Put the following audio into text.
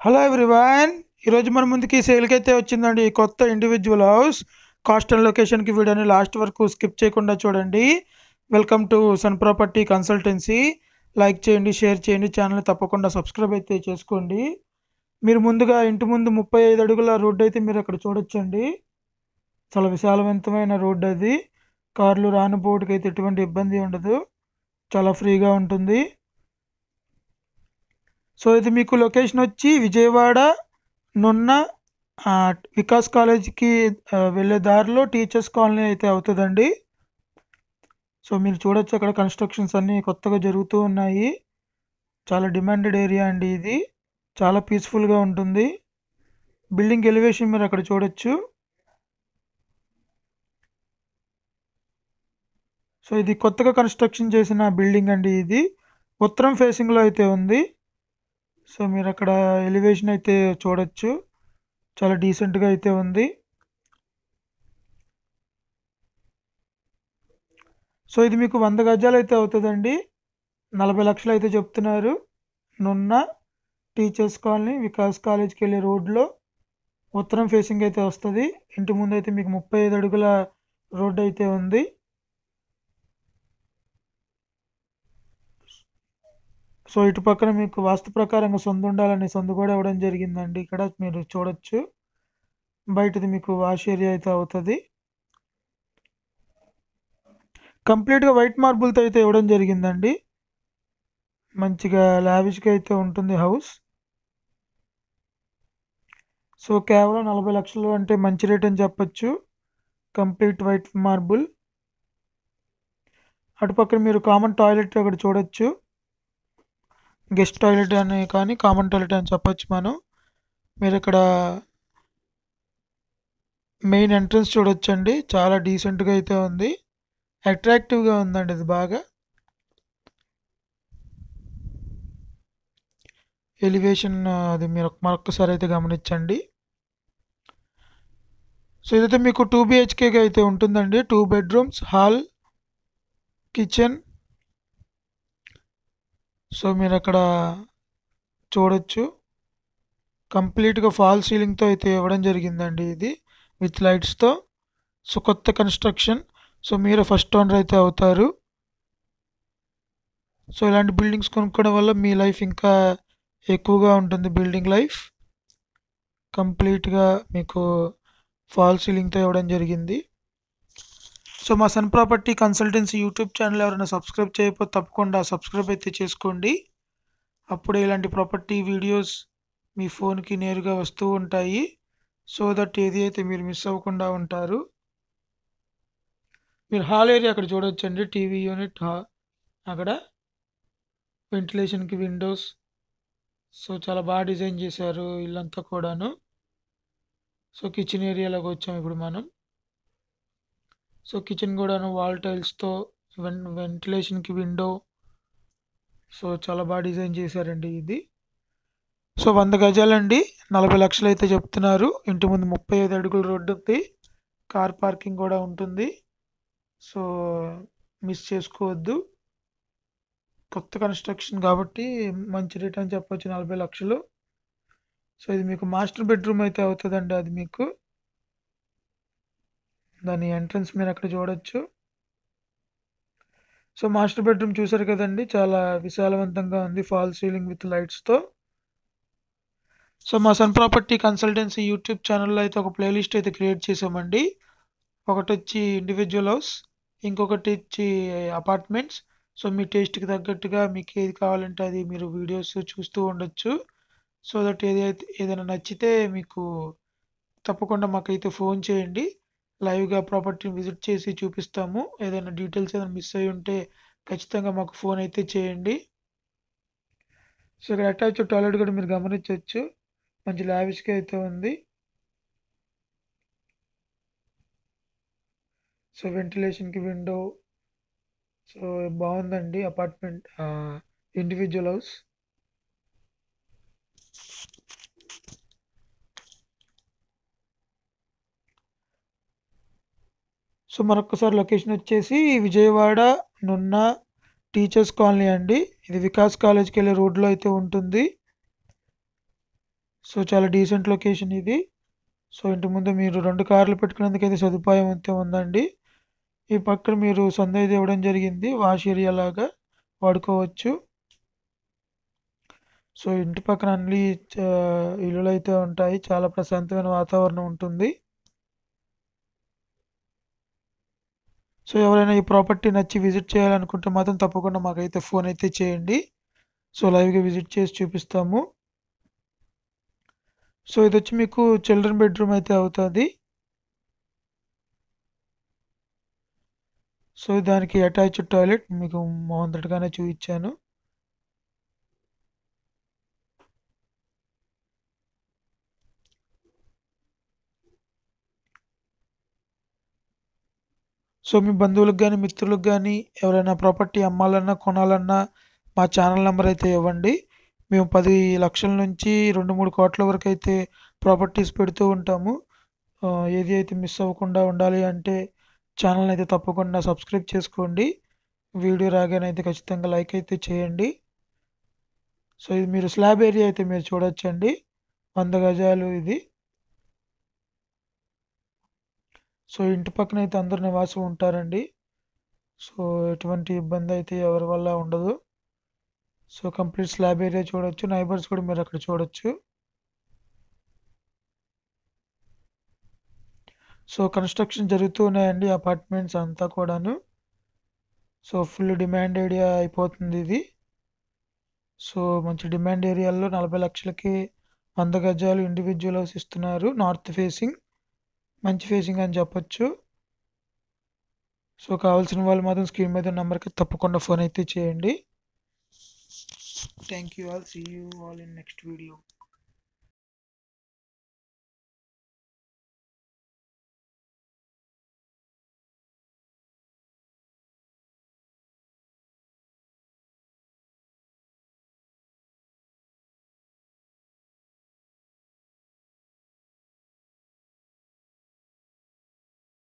Hello everyone, ఈరోజు మన ముందుకి సేల్కి అయితే వచ్చిందండి ఈ కొత్త ఇండివిజువల్ హౌస్. కాస్ట్ అండ్ లొకేషన్కి వీడియోని లాస్ట్ వరకు స్కిప్ చేయకుండా చూడండి. Welcome to Sun Property Consultancy. Like చేయండి, షేర్ చేయండి, ఛానల్ తప్పకుండా సబ్స్క్రైబ్ అయితే చేసుకోండి. మీరు ముందుగా ఇంటి ముందు 35 అడుగుల రోడ్డు అయితే మీరు అక్కడ చూడొచ్చండి. చాలా విశాలవంతమైన రోడ్డు అది. కార్లు రానుపోటుకి అయితే ఎటువంటి ఇబ్బంది ఉండదు, చాలా ఫ్రీగా ఉంటుంది. సో ఇది మీకు లొకేషన్ వచ్చి విజయవాడ నున్న వికాస్ కాలేజీకి వెళ్ళే దారిలో టీచర్స్ కాలనీ అయితే అవుతుందండి. సో మీరు చూడొచ్చు, అక్కడ కన్స్ట్రక్షన్స్ అన్నీ కొత్తగా జరుగుతూ ఉన్నాయి. చాలా డిమాండెడ్ ఏరియా అండి ఇది. చాలా పీస్ఫుల్గా ఉంటుంది. బిల్డింగ్ ఎలివేషన్ మీరు అక్కడ చూడొచ్చు. సో ఇది కొత్తగా కన్స్ట్రక్షన్ చేసిన బిల్డింగ్ అండి. ఇది ఉత్తరం ఫేసింగ్లో అయితే ఉంది. సో మీరు అక్కడ ఎలివేషన్ అయితే చూడొచ్చు, చాలా డీసెంట్గా అయితే ఉంది. సో ఇది మీకు 100 గజాలు అయితే అవుతుందండి. 40 లక్షలు అయితే చెప్తున్నారు. నున్న టీచర్స్ కాలనీ వికాస్ కాలేజ్కి వెళ్ళే రోడ్లో ఉత్తరం ఫేసింగ్ అయితే వస్తుంది. ఇంటి ముందు అయితే మీకు 35 అడుగుల రోడ్డు అయితే ఉంది. సో ఇటు పక్కన మీకు వాస్తు ప్రకారంగా సందు ఉండాలని సందు కూడా ఇవ్వడం జరిగిందండి. ఇక్కడ మీరు చూడొచ్చు. బయటది మీకు వాష్ ఏరియా అయితే అవుతుంది. కంప్లీట్గా వైట్ మార్బుల్తో అయితే ఇవ్వడం జరిగిందండి. మంచిగా లావిష్గా అయితే ఉంటుంది హౌస్. సో కేవలం 40 లక్షలు అంటే మంచి రేట్ అని చెప్పచ్చు. Complete white marble. అటుపక్కన మీరు కామన్ టాయిలెట్ అక్కడ చూడొచ్చు. గెస్ట్ టాయిలెట్ అని కానీ కామన్ టాయిలెట్ అని చెప్పచ్చు మనం. మీరు ఇక్కడ మెయిన్ ఎంట్రన్స్ చూడొచ్చండి. చాలా డీసెంట్గా అయితే ఉంది, అట్రాక్టివ్గా ఉందండి ఇది బాగా. ఎలివేషన్ అది మీరు మరొకసారి అయితే గమనించండి. సో ఇదైతే మీకు 2 BHKగా అయితే ఉంటుందండి. 2 బెడ్రూమ్స్, హాల్, కిచెన్. సో మీరు అక్కడ చూడొచ్చు, కంప్లీట్గా ఫాల్ సీలింగ్తో అయితే ఇవ్వడం జరిగిందండి ఇది, విత్ లైట్స్తో. సో కొత్త కన్స్ట్రక్షన్. సో మీరు ఫస్ట్ ఓనర్ అయితే అవుతారు. సో ఇలాంటి బిల్డింగ్స్ కొనుక్కోవడం వల్ల మీ లైఫ్ ఇంకా ఎక్కువగా ఉంటుంది. బిల్డింగ్ లైఫ్ కంప్లీట్గా మీకు ఫాల్ సీలింగ్తో ఇవ్వడం జరిగింది. సో మా Sun Property Consultancy YouTube channel ఎవరైనా సబ్స్క్రైబ్ చేయకపోతే తప్పకుండా సబ్స్క్రైబ్ అయితే చేసుకోండి. అప్పుడే ఇలాంటి ప్రాపర్టీ వీడియోస్ మీ ఫోన్కి నేరుగా వస్తూ ఉంటాయి. సో దట్ ఏది అయితే మీరు మిస్ అవ్వకుండా ఉంటారు. మీరు హాల్ ఏరియా అక్కడ చూడొచ్చండి. టీవీ యూనిట్, అక్కడ వెంటిలేషన్కి విండోస్. సో చాలా బాగా డిజైన్ చేశారు ఇల్లంతా కూడాను. సో కిచెన్ ఏరియాలోకి వచ్చాం ఇప్పుడు మనం. సో కిచెన్ కూడాను వాల్ టైల్స్తో, వెంటిలేషన్కి విండో. సో చాలా బాగా డిజైన్ చేశారండి ఇది. సో 100 గజాలండి, 40 లక్షలు అయితే చెప్తున్నారు. ఇంటి ముందు 35 అడుగుల రోడ్డు ఉంది, కార్ పార్కింగ్ కూడా ఉంటుంది. సో మిస్ చేసుకోవద్దు. కొత్త కన్స్ట్రక్షన్ కాబట్టి మంచి రేట్ అని చెప్పొచ్చు, 40 లక్షలు. సో ఇది మీకు మాస్టర్ బెడ్రూమ్ అయితే అవుతుందండి. అది మీకు దాని ఎంట్రన్స్ మీరు అక్కడ చూడొచ్చు. సో మాస్టర్ బెడ్రూమ్ చూసారు కదండి, చాలా విశాలవంతంగా ఉంది, ఫాల్ సీలింగ్ విత్ లైట్స్తో. సో మా సన్ ప్రాపర్టీ కన్సల్టెన్సీ యూట్యూబ్ ఛానల్లో అయితే ఒక ప్లేలిస్ట్ అయితే క్రియేట్ చేసామండి. ఒకటి వచ్చి ఇండివిజువల్ హౌస్, ఇంకొకటి వచ్చి అపార్ట్మెంట్స్. సో మీ టేస్ట్కి తగ్గట్టుగా మీకు ఏది కావాలంటే అది మీరు వీడియోస్ చూస్తూ ఉండొచ్చు. సో దట్ ఏదైనా నచ్చితే మీకు తప్పకుండా మాకైతే ఫోన్ చేయండి. లైవ్గా ప్రాపర్టీని విజిట్ చేసి చూపిస్తాము. ఏదైనా డీటెయిల్స్ ఏదైనా మిస్ అయ్యి ఉంటే ఖచ్చితంగా మాకు ఫోన్ అయితే చేయండి. సో ఇక్కడ అటాచ్ టాయిలెట్ కూడా మీరు గమనించవచ్చు, మంచి లావిష్గా అయితే ఉంది. సో వెంటిలేషన్కి విండో. సో బాగుందండి అపార్ట్మెంట్, ఇండివిజువల్ హౌస్. సో మరొకసారి లొకేషన్ వచ్చేసి విజయవాడ నున్న టీచర్స్ కాలనీ అండి. ఇది వికాస్ కాలేజ్కి వెళ్ళే రోడ్లో అయితే ఉంటుంది. సో చాలా డీసెంట్ లొకేషన్ ఇది. సో ఇంటి ముందు మీరు 2 కార్లు పెట్టుకునేందుకైతే సదుపాయం అయితే ఉందండి. ఈ పక్కన మీరు సందు అయితే ఇవ్వడం జరిగింది. వాష్ ఏరియా లాగా వాడుకోవచ్చు. సో ఇంటి పక్కన అన్ని ఇల్లులైతే ఉంటాయి. చాలా ప్రశాంతమైన వాతావరణం ఉంటుంది. సో ఎవరైనా ఈ ప్రాపర్టీ నచ్చి విజిట్ చేయాలనుకుంటే మాత్రం తప్పకుండా మాకైతే ఫోన్ అయితే చేయండి. సో లైవ్‌గా విజిట్ చేసి చూపిస్తాము. సో ఇదొచ్చి మీకు చిల్డ్రన్ బెడ్‌రూమ్ అయితే అవుతది. సో దానికి అటాచ్డ్ టాయిలెట్ మీకు మొదటగానే చూయించాను. సో మీ బంధువులకు గాని, మిత్రులకు గాని ఎవరైనా ప్రాపర్టీ అమ్మాలన్నా, కొనాలన్నా మా ఛానల్ నంబర్ అయితే ఇవ్వండి. మేము 10,00,000 నుంచి 2, 3 కోట్ల వరకైతే ప్రాపర్టీస్ పెడుతూ ఉంటాము. ఏది అయితే మిస్ అవ్వకుండా ఉండాలి అంటే ఛానల్‌ని అయితే తప్పకుండా సబ్స్క్రైబ్ చేసుకోండి. వీడియో రాగానే అయితే ఖచ్చితంగా లైక్ అయితే చేయండి. సో ఇది మీరు స్లాబ్ ఏరియా అయితే మీరు చూడొచ్చండి. 100 గజాలు ఇది. సో ఇంటి పక్కన అయితే అందరూ నివాసం ఉంటారండి. సో ఎటువంటి ఇబ్బంది అయితే ఎవరి వల్ల ఉండదు. సో కంప్లీట్ స్లాబ్ ఏరియా చూడొచ్చు. నైబర్స్ కూడా మీరు అక్కడ చూడొచ్చు. సో కన్‌స్ట్రక్షన్ జరుగుతూ ఉన్నాయండి అపార్ట్మెంట్స్ అంతా కూడాను. సో ఫుల్ డిమాండ్ ఏరియా అయిపోతుంది ఇది. సో మంచి డిమాండ్ ఏరియాలో 40,00,000కి 100 గజాలు ఇండివిడ్యువల్ హౌస్ ఇస్తున్నారు. North facing. మంచి ఫేసింగ్ అని చెప్పొచ్చు. సో కావాల్సిన వాళ్ళు మాత్రం స్క్రీన్ మీద ఉన్న నంబర్‌కి తప్పకుండా ఫోన్ అయితే చేయండి. Thank you all. See you all in next video.